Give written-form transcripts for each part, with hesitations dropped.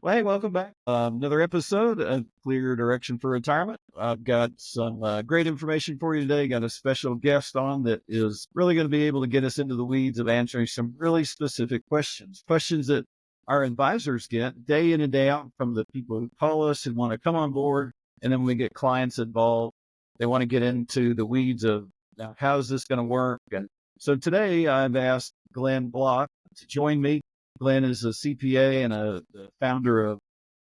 Well, hey, welcome back. Another episode of Clear Direction for Retirement. I've got some great information for you today. Got a special guest on that is really going to be able to get us into the weeds of answering some really specific questions that our advisors get day in and day out from the people who call us and want to come on board. And then when we get clients involved, they want to get into the weeds of now, how's this going to work? And so today I've asked Glenn Block to join me. Glenn is a CPA and the founder of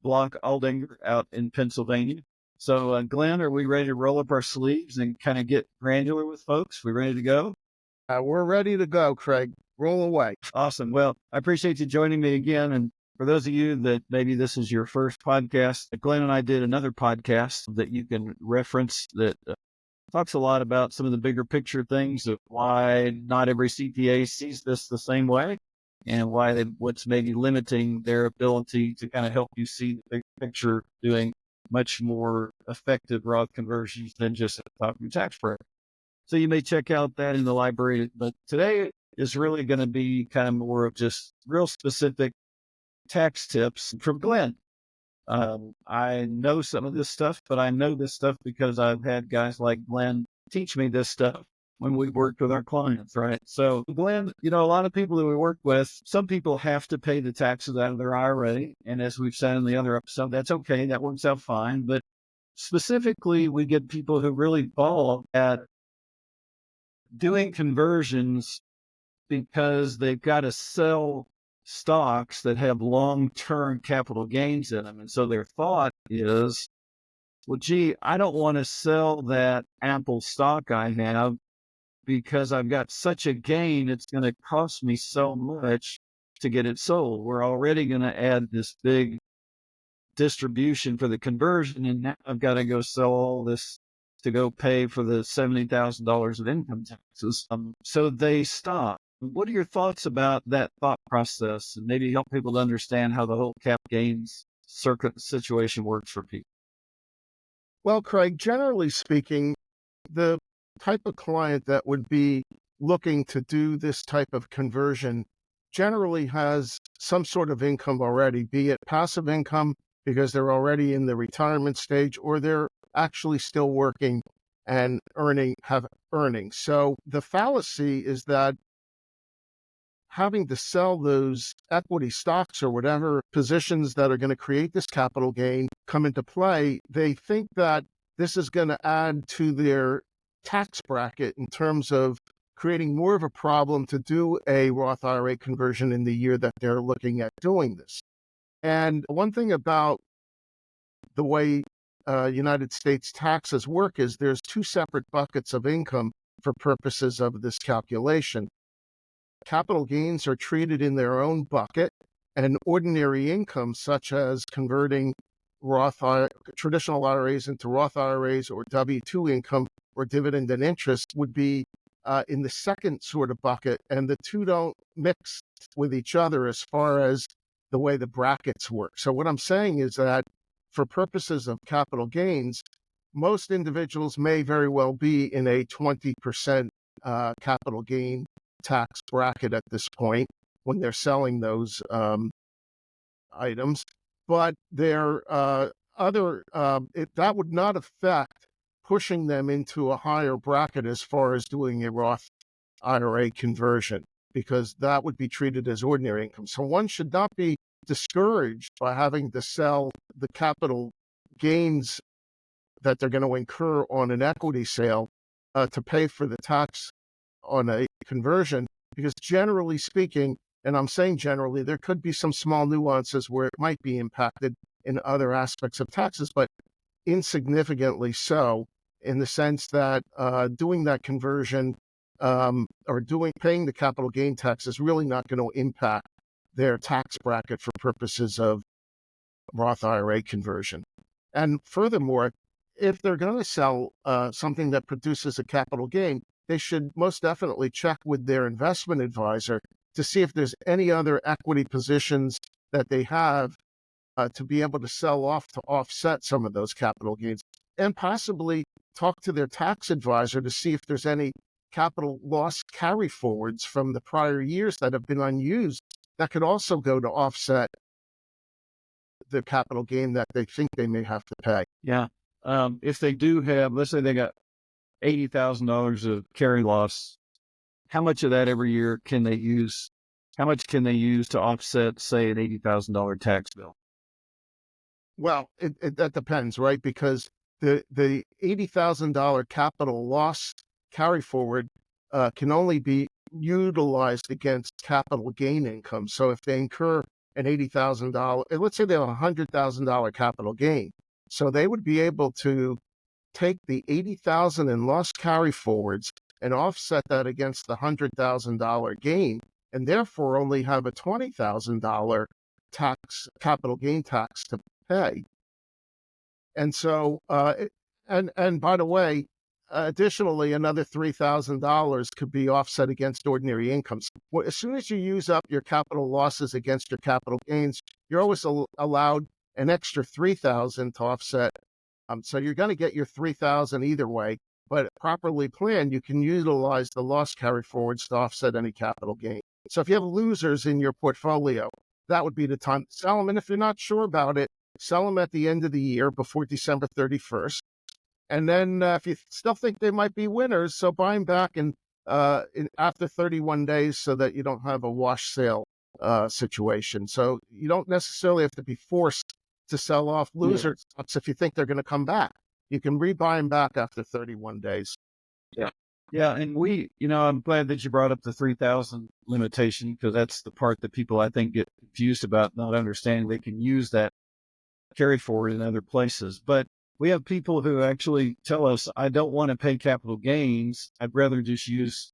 Block Aldinger out in Pennsylvania. So, Glenn, are we ready to roll up our sleeves and kind of get granular with folks? We ready to go? We're ready to go, Craig. Roll away. Awesome. Well, I appreciate you joining me again. And for those of you that maybe this is your first podcast, Glenn and I did another podcast that you can reference that talks a lot about some of the bigger picture things of why not every CPA sees this the same way and what's maybe limiting their ability to kind of help you see the big picture doing much more effective Roth conversions than just at the top of your tax bracket. So you may check out that in the library, but today is really going to be kind of more of just real specific tax tips from Glenn. I know some of this stuff, but I know this stuff because I've had guys like Glenn teach me this stuff when we worked with our clients, right? So Glenn, a lot of people that we work with, some people have to pay the taxes out of their IRA. And as we've said in the other episode, that's okay. That works out fine. But specifically, we get people who really fall at doing conversions because they've got to sell stocks that have long-term capital gains in them. And so their thought is, well, gee, I don't want to sell that Apple stock I have because I've got such a gain. It's going to cost me so much to get it sold. We're already going to add this big distribution for the conversion. And now I've got to go sell all this to go pay for the $70,000 of income taxes. So they stop. What are your thoughts about that thought process and maybe help people to understand how the whole cap gains circuit situation works for people? Well, Craig, generally speaking, the type of client that would be looking to do this type of conversion generally has some sort of income already, be it passive income because they're already in the retirement stage, or they're actually still working and have earnings. So the fallacy is that having to sell those equity stocks or whatever positions that are going to create this capital gain come into play, they think that this is going to add to their tax bracket in terms of creating more of a problem to do a Roth IRA conversion in the year that they're looking at doing this. And one thing about the way United States taxes work is there's two separate buckets of income for purposes of this calculation. Capital gains are treated in their own bucket, and ordinary income, such as converting traditional IRAs into Roth IRAs or W-2 income or dividend and interest, would be in the second sort of bucket, and the two don't mix with each other as far as the way the brackets work. So what I'm saying is that for purposes of capital gains, most individuals may very well be in a 20% capital gain tax bracket at this point when they're selling those items, but that would not affect pushing them into a higher bracket as far as doing a Roth IRA conversion, because that would be treated as ordinary income. So one should not be discouraged by having to sell the capital gains that they're going to incur on an equity sale to pay for the tax on a conversion, because generally speaking, and I'm saying generally, there could be some small nuances where it might be impacted in other aspects of taxes, but insignificantly so, in the sense that doing that conversion or paying the capital gain tax is really not going to impact their tax bracket for purposes of Roth IRA conversion. And furthermore, if they're going to sell something that produces a capital gain, they should most definitely check with their investment advisor to see if there's any other equity positions that they have to be able to sell off to offset some of those capital gains, and possibly talk to their tax advisor to see if there's any capital loss carry forwards from the prior years that have been unused that could also go to offset the capital gain that they think they may have to pay. Yeah. If they do have, let's say they got $80,000 of carry loss, how much of that every year can they use? How much can they use to offset, say, an $80,000 tax bill? Well, that depends, right? Because the $80,000 capital loss carry forward can only be utilized against capital gain income. So if they incur an $80,000, let's say they have a $100,000 capital gain, so they would be able to take the 80,000 in loss carry forwards and offset that against the $100,000 gain, and therefore only have a $20,000 capital gain tax to pay. And so, and by the way, additionally, another $3,000 could be offset against ordinary incomes. Well, as soon as you use up your capital losses against your capital gains, you're always allowed an extra $3,000 to offset. So you're going to get your $3,000 either way, but properly planned, you can utilize the loss carry forwards to offset any capital gain. So if you have losers in your portfolio, that would be the time to sell them. And if you're not sure about it, sell them at the end of the year before December 31st. And then if you still think they might be winners, so buy them back after 31 days so that you don't have a wash sale situation. So you don't necessarily have to be forced to sell off loser stocks if you think they're going to come back. You can rebuy them back after 31 days. Yeah. Yeah. And I'm glad that you brought up the 3,000 limitation, because that's the part that people, I think, get confused about, not understanding they can use that carry forward in other places. But we have people who actually tell us, I don't want to pay capital gains. I'd rather just use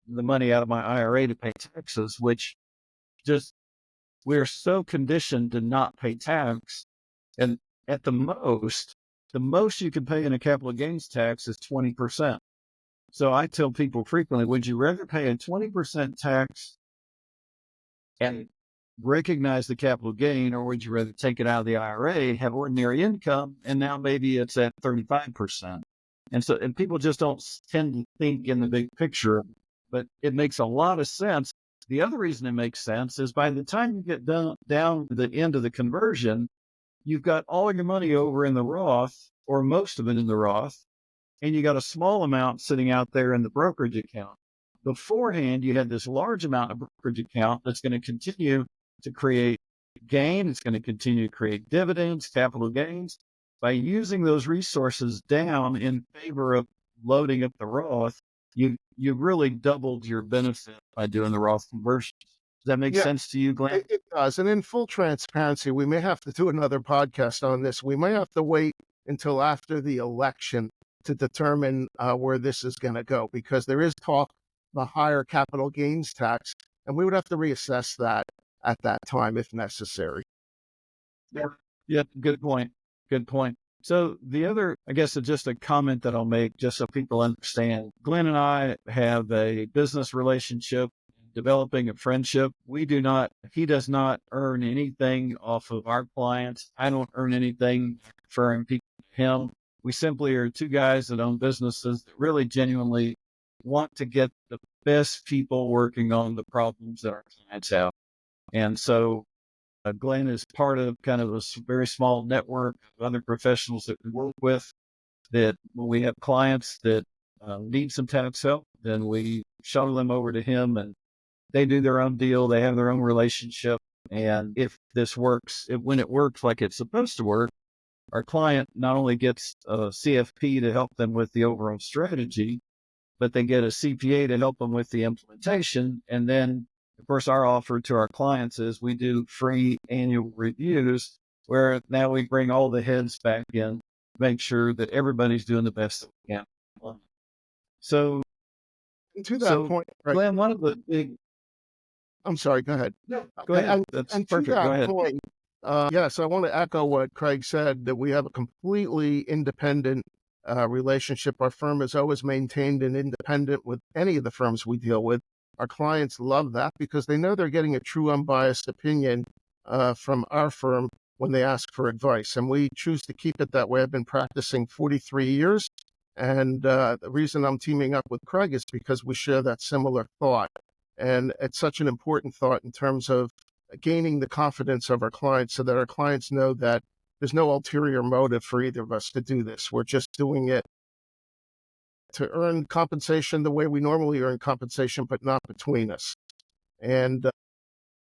the money out of my IRA to pay taxes, which just, we're so conditioned to not pay tax. And at the most you can pay in a capital gains tax is 20%. So I tell people frequently, would you rather pay a 20% tax and recognize the capital gain, or would you rather take it out of the IRA, have ordinary income, and now maybe it's at 35%? And people just don't tend to think in the big picture, but it makes a lot of sense. The other reason it makes sense is by the time you get down to the end of the conversion, you've got all your money over in the Roth, or most of it in the Roth, and you got a small amount sitting out there in the brokerage account. Beforehand, you had this large amount of brokerage account that's going to continue to create gain. It's going to continue to create dividends, capital gains. By using those resources down in favor of loading up the Roth, you really doubled your benefit by doing the Roth conversion. Does that make sense to you, Glenn? It does. And in full transparency, we may have to do another podcast on this. We may have to wait until after the election to determine where this is going to go, because there is talk of a higher capital gains tax, and we would have to reassess that at that time if necessary. Yeah, good point. Good point. So the other, I guess, is just a comment that I'll make just so people understand. Glenn and I have a business relationship, developing a friendship. He does not earn anything off of our clients. I don't earn anything referring people to him. We simply are two guys that own businesses that really genuinely want to get the best people working on the problems that our clients have. And so Glenn is part of kind of a very small network of other professionals that we work with, that when we have clients that need some tax help, then we shuttle them over to him, and they do their own deal. They have their own relationship. And if this works, when it works like it's supposed to work, our client not only gets a CFP to help them with the overall strategy, but they get a CPA to help them with the implementation. And then, of course, our offer to our clients is we do free annual reviews, where now we bring all the heads back in, make sure that everybody's doing the best that we can. So, To that point, right, Glenn, one of the big... I'm sorry, go ahead. No, go ahead. That's perfect. To that go ahead. point, yes, I want to echo what Craig said, that we have a completely independent relationship. Our firm has always maintained an independent with any of the firms we deal with. Our clients love that because they know they're getting a true unbiased opinion from our firm when they ask for advice. And we choose to keep it that way. I've been practicing 43 years. And the reason I'm teaming up with Craig is because we share that similar thought. And it's such an important thought in terms of gaining the confidence of our clients so that our clients know that there's no ulterior motive for either of us to do this. We're just doing it to earn compensation the way we normally earn compensation, but not between us. And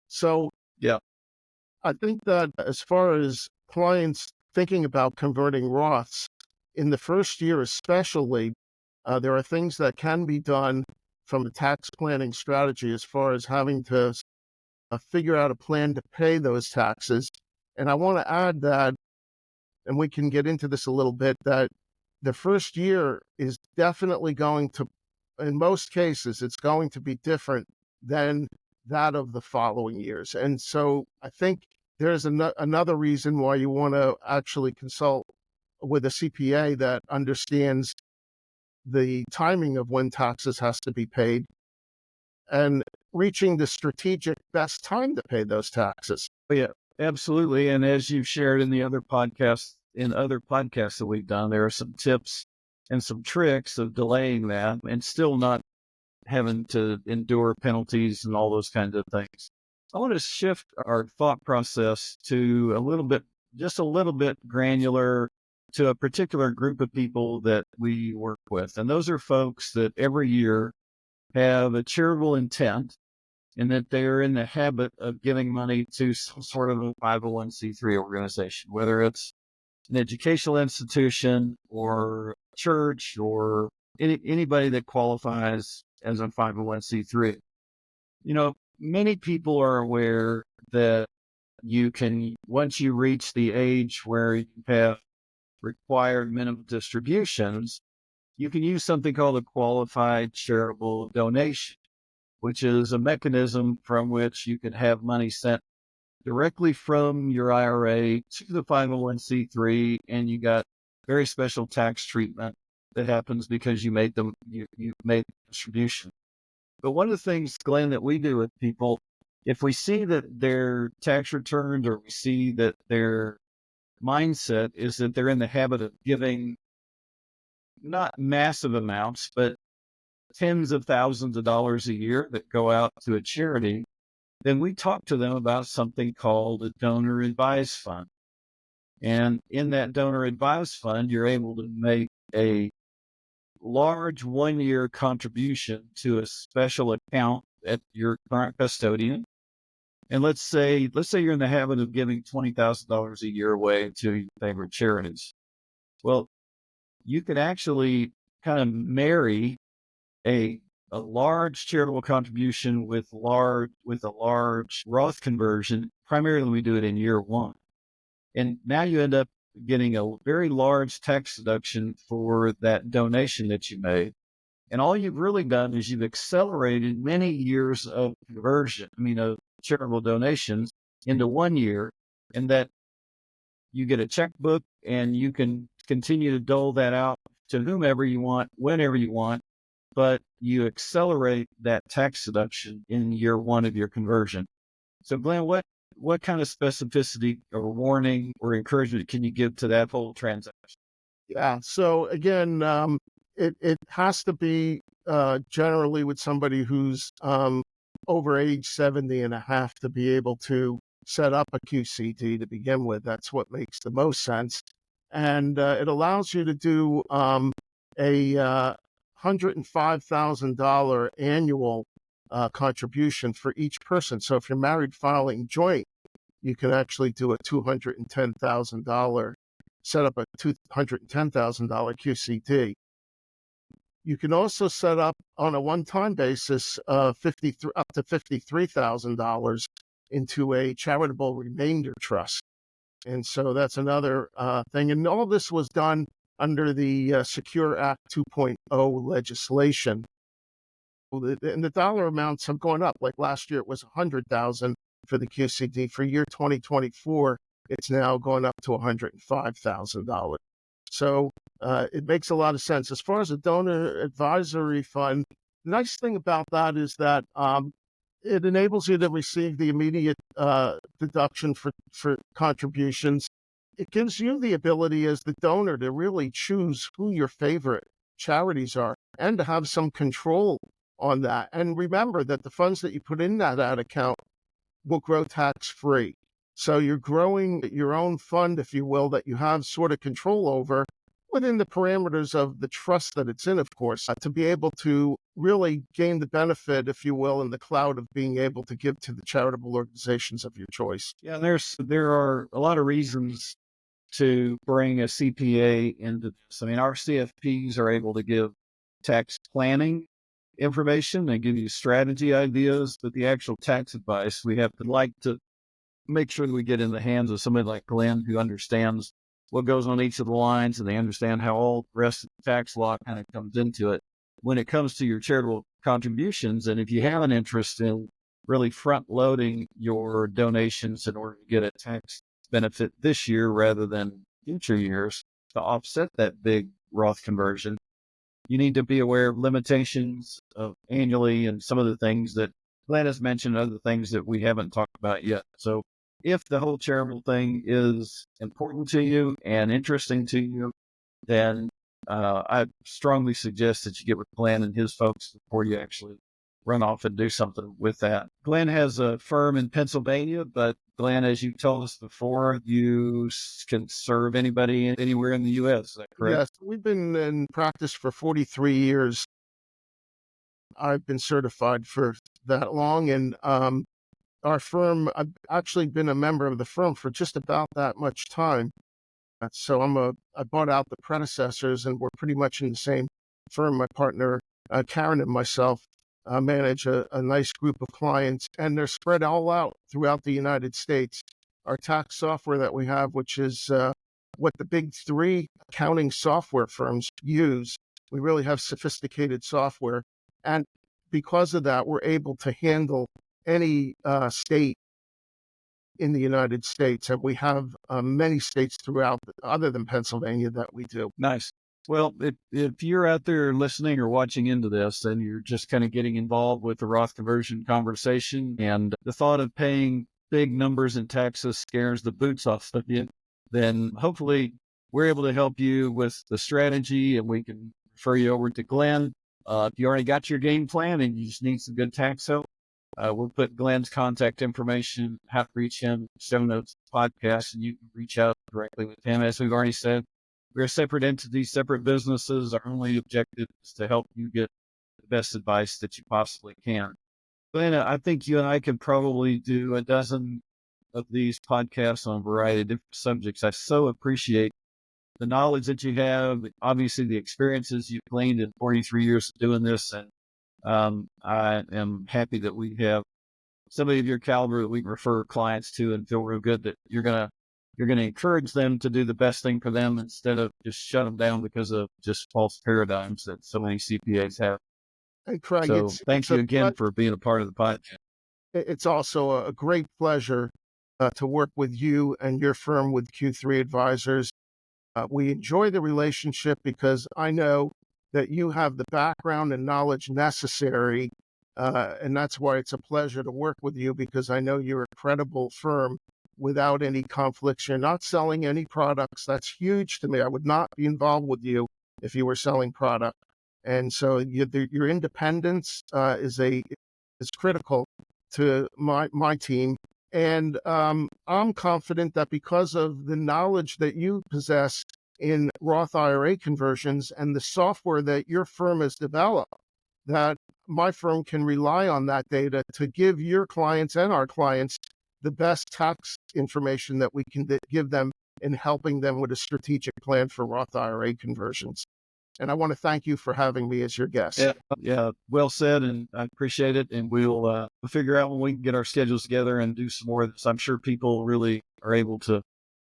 so Yeah. I think that as far as clients thinking about converting Roths, in the first year especially, there are things that can be done from a tax planning strategy as far as having to figure out a plan to pay those taxes. And I want to add that, and we can get into this a little bit, that the first year is definitely going to, in most cases, it's going to be different than that of the following years. And so I think there's another reason why you want to actually consult with a CPA that understands the timing of when taxes has to be paid and reaching the strategic best time to pay those taxes. Oh, yeah, absolutely. And as you've shared in the other podcasts that we've done, there are some tips and some tricks of delaying that and still not having to endure penalties and all those kinds of things. I want to shift our thought process to just a little bit granular to a particular group of people that we work with. And those are folks that every year have a charitable intent and that they're in the habit of giving money to some sort of a 501c3 organization, whether it's an educational institution or church or anybody that qualifies as a 501c3. Many people are aware that once you reach the age where you have required minimum distributions, you can use something called a qualified charitable donation, which is a mechanism from which you can have money sent directly from your IRA to the 501c3, and you got very special tax treatment that happens because you made the distribution. But one of the things, Glenn, that we do with people, if we see that their tax returns or we see that their mindset is that they're in the habit of giving not massive amounts, but tens of thousands of dollars a year that go out to a charity, then we talk to them about something called a donor advised fund. And in that donor advised fund, you're able to make a large 1-year contribution to a special account at your current custodian. And let's say you're in the habit of giving $20,000 a year away to your favorite charities. Well, you can actually kind of marry a large charitable contribution with a large Roth conversion. Primarily, we do it in year one. And now you end up getting a very large tax deduction for that donation that you made. And all you've really done is you've accelerated many years of charitable donations into 1 year, and that you get a checkbook and you can continue to dole that out to whomever you want, whenever you want, but you accelerate that tax deduction in year one of your conversion. So Glenn, what kind of specificity or warning or encouragement can you give to that whole transaction? Yeah. So again, it has to be generally with somebody who's over age 70 and a half to be able to set up a QCD to begin with. That's what makes the most sense. And it allows you to do a $105,000 annual contribution for each person. So if you're married filing joint, you can actually do a $210,000, set up a $210,000 QCD. You can also set up on a one-time basis up to $53,000 into a charitable remainder trust. And so that's another thing. And all this was done under the Secure Act 2.0 legislation. And the dollar amounts have gone up. Like last year, it was $100,000 for the QCD. For year 2024, it's now going up to $105,000. So it makes a lot of sense. As far as a donor advisory fund, the nice thing about that is that it enables you to receive the immediate deduction for contributions. It gives you the ability as the donor to really choose who your favorite charities are and to have some control on that. And remember that the funds that you put in that account will grow tax-free. So you're growing your own fund, if you will, that you have sort of control over within the parameters of the trust that it's in, of course, to be able to really gain the benefit, if you will, in the cloud of being able to give to the charitable organizations of your choice. Yeah, there are a lot of reasons to bring a CPA into this. I mean, our CFPs are able to give tax planning information. They give you strategy ideas, but the actual tax advice, we have to like to make sure that we get in the hands of somebody like Glenn who understands what goes on each of the lines and they understand how all the rest of the tax law kind of comes into it. When it comes to your charitable contributions, and if you have an interest in really front loading your donations in order to get a tax benefit this year rather than future years to offset that big Roth conversion, you need to be aware of limitations of annually and some of the things that Glenn has mentioned, other things that we haven't talked about yet. So if the whole charitable thing is important to you and interesting to you, then I strongly suggest that you get with Glenn and his folks before you actually run off and do something with that. Glenn has a firm in Pennsylvania, but Glenn, as you told us before, you can serve anybody anywhere in the U.S. Is that correct? Yes, we've been in practice for 43 years. I've been certified for that long, and our firm, I've actually been a member of the firm for just about that much time. So I bought out the predecessors, and we're pretty much in the same firm. My partner, Karen, and myself manage a nice group of clients, and they're spread all out throughout the United States. Our tax software that we have, which is what the big three accounting software firms use, we really have sophisticated software. And because of that, we're able to handle any state in the United States, and we have many states throughout, other than Pennsylvania, that we do. Nice. Well, if you're out there listening or watching into this and you're just kind of getting involved with the Roth conversion conversation and the thought of paying big numbers in taxes scares the boots off of you, then hopefully we're able to help you with the strategy and we can refer you over to Glenn. If you already got your game plan and you just need some good tax help, we'll put Glenn's contact information, how to reach him, show notes, podcast, and you can reach out directly with him. As we've already said, we're separate entities, separate businesses. Our only objective is to help you get the best advice that you possibly can. Glenn, I think you and I could probably do a dozen of these podcasts on a variety of different subjects. I so appreciate the knowledge that you have, obviously the experiences you've gained in 43 years of doing this. And I am happy that we have somebody of your caliber that we can refer clients to and feel real good that you're gonna encourage them to do the best thing for them instead of just shut them down because of just false paradigms that so many CPAs have. And Craig, So thank it's you again for being a part of the podcast. it's also a great pleasure to work with you and your firm with Q3 Advisors. We enjoy the relationship because I know that you have the background and knowledge necessary, and that's why it's a pleasure to work with you, because I know you're a credible firm without any conflicts. You're not selling any products. That's huge to me. I would not be involved with you if you were selling product. And so your independence is critical to my team. And I'm confident that because of the knowledge that you possess in Roth IRA conversions and the software that your firm has developed, that my firm can rely on that data to give your clients and our clients the best tax information that we can give them in helping them with a strategic plan for Roth IRA conversions. And I want to thank you for having me as your guest. Yeah, well said, and I appreciate it. And we'll figure out when we can get our schedules together and do some more of this. I'm sure people really are able to.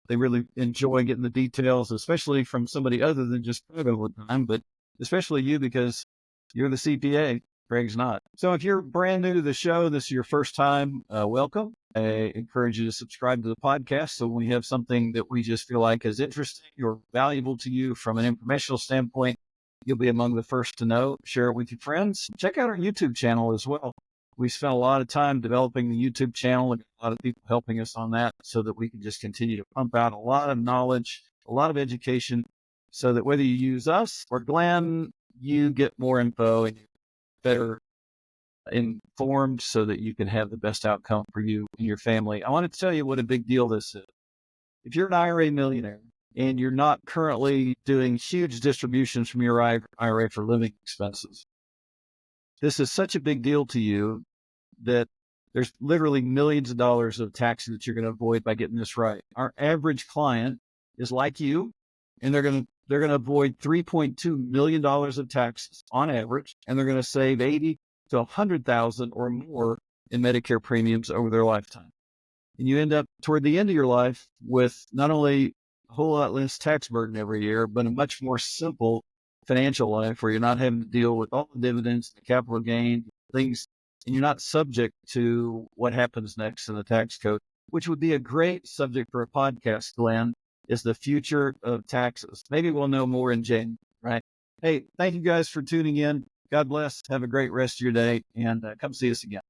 They really enjoy getting the details, especially from somebody other than just Craig all the time, but especially you because you're the CPA. Craig's not. So if you're brand new to the show, this is your first time, welcome. I encourage you to subscribe to the podcast so when we have something that we just feel like is interesting or valuable to you from an informational standpoint, you'll be among the first to know. Share it with your friends. Check out our YouTube channel as well. We spent a lot of time developing the YouTube channel and a lot of people helping us on that so that we can just continue to pump out a lot of knowledge, a lot of education, so that whether you use us or Glenn, you get more info and better informed so that you can have the best outcome for you and your family. I want to tell you what a big deal this is. If you're an IRA millionaire and you're not currently doing huge distributions from your IRA for living expenses, this is such a big deal to you that there's literally millions of dollars of taxes that you're going to avoid by getting this right. Our average client is like you, and they're going to avoid $3.2 million of taxes on average, and they're going to save 80 to 100,000 or more in Medicare premiums over their lifetime. And you end up toward the end of your life with not only a whole lot less tax burden every year, but a much more simple financial life where you're not having to deal with all the dividends, the capital gain, things, and you're not subject to what happens next in the tax code, which would be a great subject for a podcast, Glenn, is the future of taxes. Maybe we'll know more in January, right? Hey, thank you guys for tuning in. God bless. Have a great rest of your day, and come see us again.